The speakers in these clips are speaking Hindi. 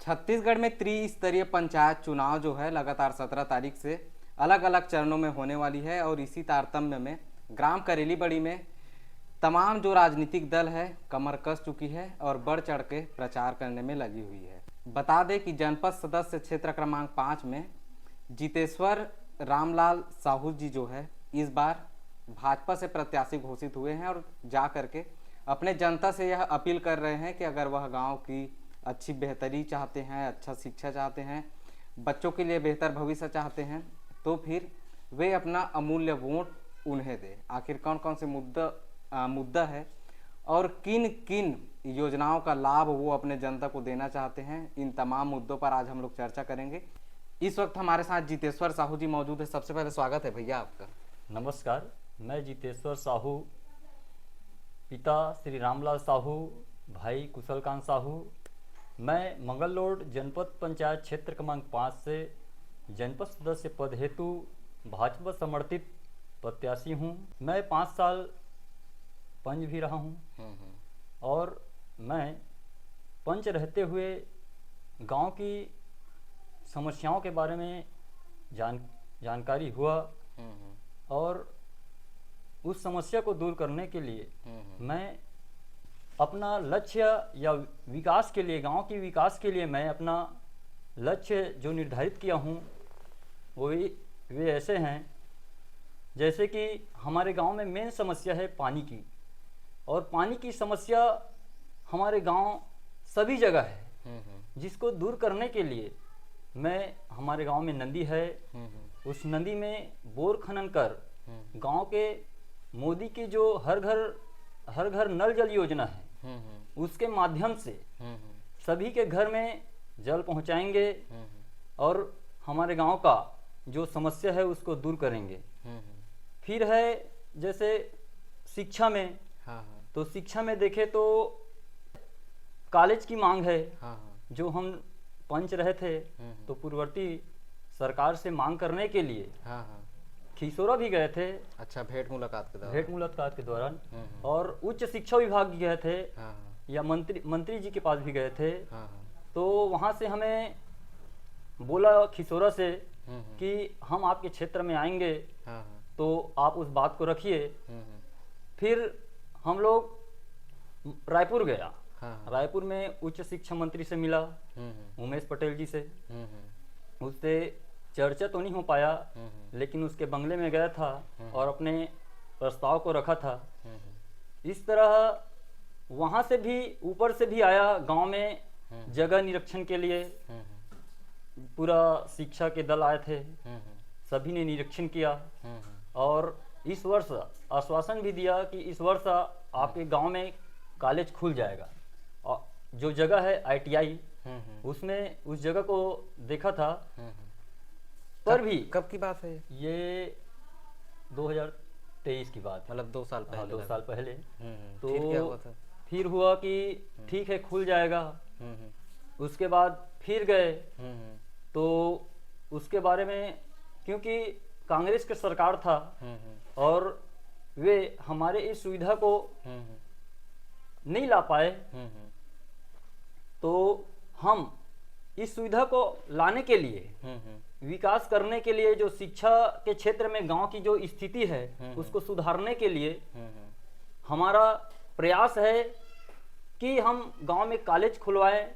छत्तीसगढ़ में त्रिस्तरीय पंचायत चुनाव जो है लगातार 17 तारीख से अलग अलग चरणों में होने वाली है और इसी तारतम्य में ग्राम करेली बड़ी में तमाम जो राजनीतिक दल है कमर कस चुकी है और बढ़ चढ़ के प्रचार करने में लगी हुई है। बता दें कि जनपद सदस्य क्षेत्र क्रमांक 5 में जितेश्वर रामलाल साहू जी जो है इस बार भाजपा से प्रत्याशी घोषित हुए हैं और जा करके अपने जनता से यह अपील कर रहे हैं कि अगर वह गांव की अच्छी बेहतरी चाहते हैं, अच्छा शिक्षा चाहते हैं, बच्चों के लिए बेहतर भविष्य चाहते हैं तो फिर वे अपना अमूल्य वोट उन्हें दें। आखिर कौन कौन से मुद्दा है और किन किन योजनाओं का लाभ वो अपने जनता को देना चाहते हैं, इन तमाम मुद्दों पर आज हम लोग चर्चा करेंगे। इस वक्त हमारे साथ जितेश्वर साहू जी मौजूद है। सबसे पहले स्वागत है भैया आपका। नमस्कार, मैं जितेश्वर साहू, पिता श्री रामलाल साहू, भाई कुशलकांत साहू। मैं मंगल रोड जनपद पंचायत क्षेत्र क्रमांक 5 से जनपद सदस्य पद हेतु भाजपा समर्थित प्रत्याशी हूं। मैं 5 साल पंच भी रहा हूं और मैं पंच रहते हुए गांव की समस्याओं के बारे में जानकारी हुआ और उस समस्या को दूर करने के लिए मैं अपना लक्ष्य या विकास के लिए, गांव के विकास के लिए मैं अपना लक्ष्य जो निर्धारित किया हूं वे ऐसे हैं। जैसे कि हमारे गांव में मेन समस्या है पानी की, और पानी की समस्या हमारे गांव सभी जगह है, जिसको दूर करने के लिए मैं, हमारे गांव में नदी है, उस नदी में बोर खनन कर गांव के मोदी की जो हर घर नल जल योजना है उसके माध्यम से सभी के घर में जल पहुंचाएंगे और हमारे गांव का जो समस्या है उसको दूर करेंगे। फिर है जैसे शिक्षा में, तो शिक्षा में देखें तो कॉलेज की मांग है। जो हम पंच रहे थे तो पूर्ववर्ती सरकार से मांग करने के लिए खिसौरा भी गए थे। अच्छा, भेंट मुलाकात के दौरान और उच्च शिक्षा विभाग भी गए थे या मंत्री जी के पास भी गए थे। तो वहाँ से हमें बोला खिसौरा से कि हम आपके क्षेत्र में आएंगे तो आप उस बात को रखिए। फिर हम लोग रायपुर गया। रायपुर में उच्च शिक्षा मंत्री से मिला, उमेश पटेल जी से। उससे चर्चा तो नहीं हो पाया, लेकिन उसके बंगले में गया था और अपने प्रस्ताव को रखा था। इस तरह वहाँ से भी, ऊपर से भी आया गांव में जगह निरीक्षण के लिए। पूरा शिक्षा के दल आए थे, सभी ने निरीक्षण किया और इस वर्ष आश्वासन भी दिया कि इस वर्ष आपके गांव में कॉलेज खुल जाएगा। और जो जगह है ITI, उसमें उस जगह को देखा था। पर भी कब की बात है ये 2023 की बात, मतलब 2 साल पहले। 2 साल पहले। तो फिर क्या हुआ था? फिर हुआ कि ठीक है खुल जाएगा। उसके बाद फिर गए तो उसके बारे में, क्योंकि कांग्रेस की सरकार था और वे हमारे इस सुविधा को नहीं ला पाए, तो हम इस सुविधा को लाने के लिए, विकास करने के लिए, जो शिक्षा के क्षेत्र में गांव की जो स्थिति है उसको सुधारने के लिए हमारा प्रयास है कि हम गांव में कॉलेज खुलवाएं।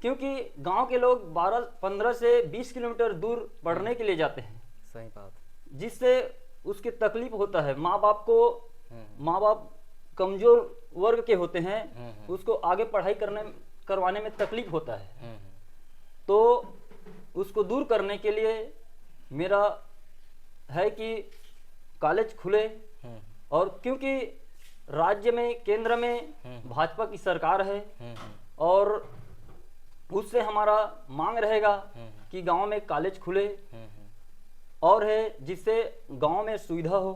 क्योंकि गांव के लोग 15 से 20 किलोमीटर दूर पढ़ने के लिए जाते हैं। सही बात। जिससे उसके तकलीफ होता है। माँ बाप कमजोर वर्ग के होते हैं, उसको आगे पढ़ाई करवाने में तकलीफ होता है। तो उसको दूर करने के लिए मेरा है कि कॉलेज खुले। और क्योंकि राज्य में, केंद्र में भाजपा की सरकार है और उससे हमारा मांग रहेगा कि गांव में कॉलेज खुले और है जिससे गांव में सुविधा हो,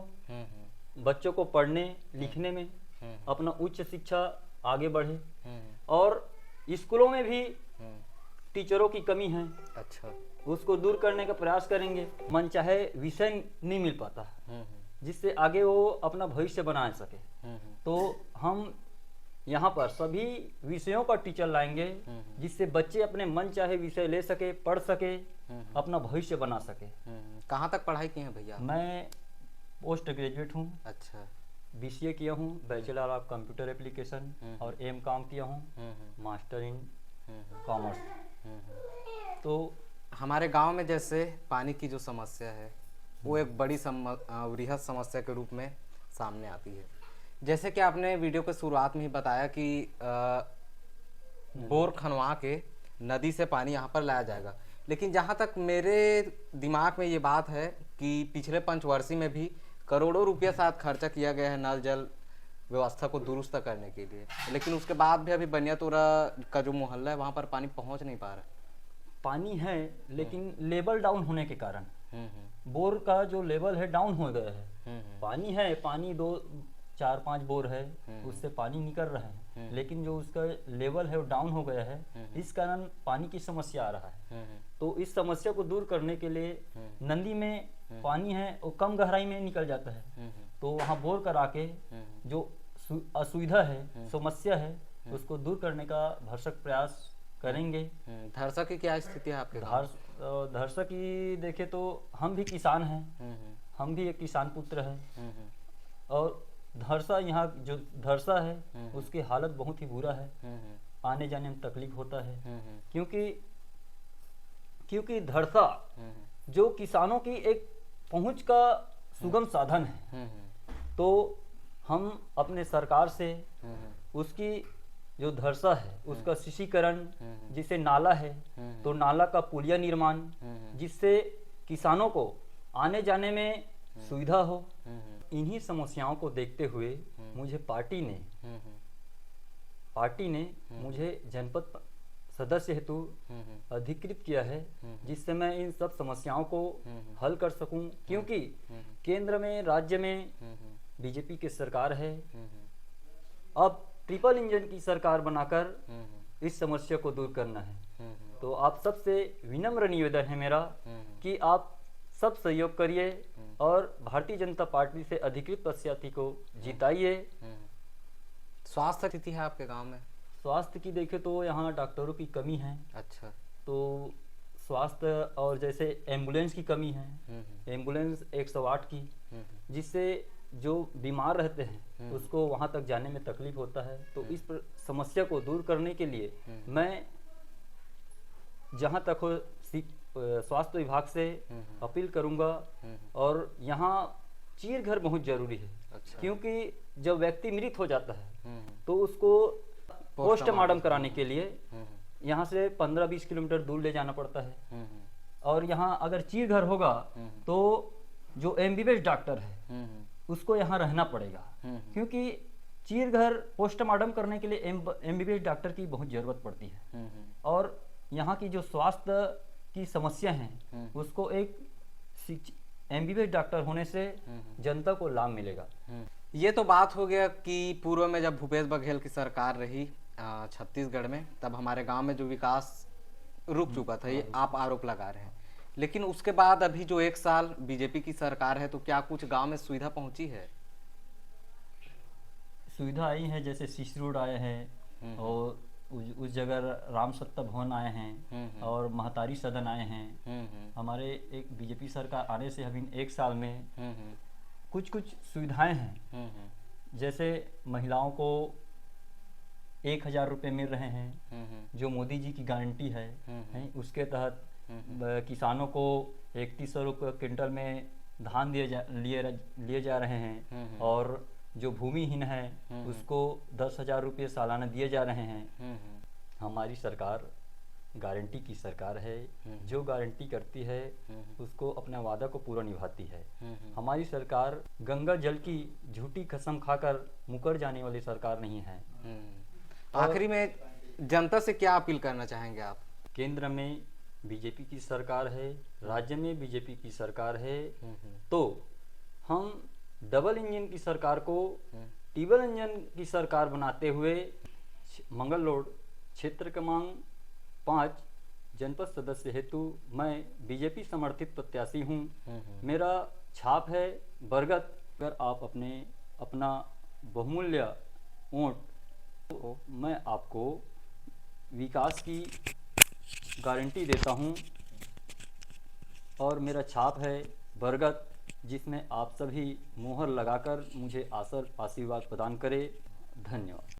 बच्चों को पढ़ने लिखने में, अपना उच्च शिक्षा आगे बढ़े। और स्कूलों में भी टीचरों की कमी है। अच्छा, उसको दूर करने का प्रयास करेंगे। मनचाहे विषय नहीं मिल पाता, जिससे आगे वो अपना भविष्य बना सके। तो हम यहाँ पर सभी विषयों का टीचर लाएंगे जिससे बच्चे अपने मन चाहे विषय ले सके, पढ़ सके, अपना भविष्य बना सके। कहाँ तक पढ़ाई की है भैया? मैं पोस्ट ग्रेजुएट हूँ। अच्छा। BCA किया हूँ, बैचलर ऑफ कंप्यूटर एप्लीकेशन, और M.Com किया हूँ, मास्टर इन कॉमर्स। तो हमारे गांव में जैसे पानी की जो समस्या है वो एक बड़ी वृहद समस्या के रूप में सामने आती है। जैसे कि आपने वीडियो के शुरुआत में ही बताया कि बोर खनवा के नदी से पानी यहाँ पर लाया जाएगा, लेकिन जहाँ तक मेरे दिमाग में ये बात है कि पिछले पंचवर्षीय में भी करोड़ों रुपया साथ खर्चा किया गया है नल जल व्यवस्था को दुरुस्त करने के लिए, लेकिन उसके बाद भी अभी बनियातोरा का जो मोहल्ला है वहाँ पर पानी पहुँच नहीं पा रहा। पानी है लेकिन लेवल डाउन होने के कारण बोर का जो लेवल है डाउन हो गया है। पानी है, पानी 2-4-5 बोर है, उससे पानी निकल रहा है, लेकिन जो उसका लेवल है वो डाउन हो गया है, इस कारण पानी की समस्या आ रहा है। तो इस समस्या को दूर करने के लिए नदी में पानी है वो कम गहराई में निकल जाता है, तो वहाँ बोर करा के जो असुविधा है, समस्या है, उसको दूर करने का भरसक प्रयास करेंगे। धरसा की क्या स्थिति है आपके गाँव? धरसा की देखे तो हम भी किसान हैं, हम भी एक किसान पुत्र हैं, और धरसा यहाँ जो धरसा है उसकी हालत बहुत ही बुरा है, आने जाने में तकलीफ होता है, क्योंकि धरसा जो किसानों की एक पहुंच का सुगम साधन है। तो हम अपने सरकार से उसकी जो धरसा है उसका शिशिकरण, जिसे नाला है तो नाला का पुलिया निर्माण, जिससे किसानों को आने जाने में सुविधा हो। इन्हीं समस्याओं को देखते हुए मुझे पार्टी ने मुझे जनपद सदस्य हेतु अधिकृत किया है, जिससे मैं इन सब समस्याओं को हल कर सकूं, क्योंकि केंद्र में, राज्य में बीजेपी की सरकार है। अब ट्रिपल इंजन की सरकार बनाकर इस समस्या को दूर करना है। तो आप सबसे विनम्र निवेदन है मेरा कि आप सब सहयोग करिए और भारतीय जनता पार्टी से अधिकृत प्रत्याशी को जिताइए। स्वास्थ्य स्थिति है आपके गांव में? स्वास्थ्य की देखें तो यहाँ डॉक्टरों की कमी है। अच्छा। तो स्वास्थ्य और जैसे एम्बुलेंस की कमी है, एम्बुलेंस 108 की, जिससे जो बीमार रहते हैं उसको वहाँ तक जाने में तकलीफ होता है। तो इस समस्या को दूर करने के लिए मैं जहाँ तक हो स्वास्थ्य विभाग से अपील करूँगा। और यहाँ चीर घर बहुत जरूरी है। अच्छा। क्योंकि जब व्यक्ति मृत हो जाता है तो उसको पोस्टमार्टम कराने के लिए यहाँ से 15-20 किलोमीटर दूर ले जाना पड़ता है। और यहाँ अगर चीर घर होगा तो जो MBBS डॉक्टर है उसको यहाँ रहना पड़ेगा, क्योंकि चीर घर पोस्टमार्टम करने के लिए MBBS डॉक्टर की बहुत ज़रूरत पड़ती है। और यहाँ की जो स्वास्थ्य की समस्या है उसको एक MBBS डॉक्टर होने से जनता को लाभ मिलेगा। ये तो बात हो गया कि पूर्व में जब भूपेश बघेल की सरकार रही छत्तीसगढ़ में, तब हमारे गांव में जो विकास रुक चुका था, ये आप आरोप लगा रहे हैं। लेकिन उसके बाद अभी जो 1 साल बीजेपी की सरकार है, तो क्या कुछ गांव में सुविधा पहुंची है? सुविधा आई है, जैसे सीसी रोड आए हैं और उस जगह राम सत्ता भवन आए हैं और महतारी सदन आए हैं। हमारे एक बीजेपी सरकार आने से अभी 1 साल में कुछ सुविधाएं हैं, जैसे महिलाओं को 1000 रुपये मिल रहे हैं जो मोदी जी की गारंटी है। उसके तहत किसानों को 3100 रुपये क्विंटल में धान लिए जा रहे हैं। और जो भूमिहीन है उसको 10,000 रुपये सालाना दिए जा रहे हैं। हमारी सरकार गारंटी की सरकार है, जो गारंटी करती है उसको अपना वादा को पूरा निभाती है। हमारी सरकार गंगा जल की झूठी कसम खाकर मुकर जाने वाली सरकार नहीं है। आखिरी में जनता से क्या अपील करना चाहेंगे आप? केंद्र में बीजेपी की सरकार है, राज्य में बीजेपी की सरकार है, तो हम डबल इंजन की सरकार को ट्रिपल इंजन की सरकार बनाते हुए मंगल रोड क्षेत्र क्रमांक 5 जनपद सदस्य हेतु मैं बीजेपी समर्थित प्रत्याशी हूँ। मेरा छाप है बरगद। अगर आप अपना बहुमूल्य वोट तो मैं आपको विकास की गारंटी देता हूँ और मेरा छाप है बरगद, जिसमें आप सभी मोहर लगाकर मुझे आशीर्वाद प्रदान करें। धन्यवाद।